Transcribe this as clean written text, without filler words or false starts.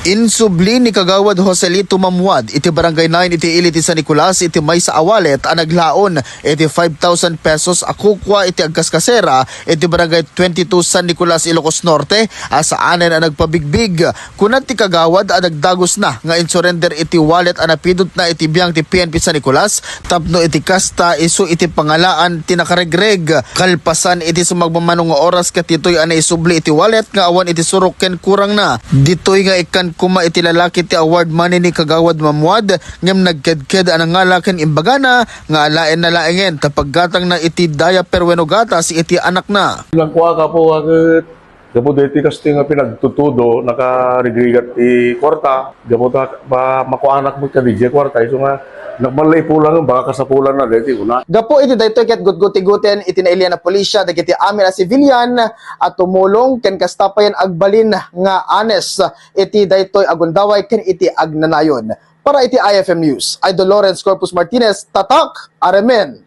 Insubli ni Kagawad Joselito Mamuad, iti barangay 9 iti Ili ti San Nicolas, iti may sa awalet, ang naglaon, iti 5,000 pesos akukwa iti agkaskasera, iti barangay 22 San Nicolas, Ilocos Norte, asaanen ang nagpabigbig. Kunat ti Kagawad, ang nagdagos na, nga insurrender iti wallet, ang napidot na iti biyang ti PNP San Nicolas, tapno iti kasta, isu iti pangalaan, tinakaregreg, kalpasan iti sumagmamanong nga oras, katitoy ang isubli iti wallet, nga awan iti suruken kurang na. Ditoy nga ikan kuma iti lalaki ti award money ni Kagawad Mamuad ngem nagkedked anang ngalaken imbagana nga alaen na laengen tapaggatang na iti diaper wenno gatas iti anak na. Langkuha ka po agad. Gabo dito kasi nga pinagtutudo nakarigrigat ti kwarta. Gabo ta ba makuanak mo ka DJ kwarta iso nga nagmalay po lang baka kasapulan na dito una. Gapo iti daytoy ket gudguti-guten iti nailian na pulisya dagiti amin a civilian at tumulong ken kastapayan agbalin nga anes iti daytoy agundaway ken iti agnanayon. Para iti IFM News, Idol Lawrence Corpus Martinez, tatak, aremen.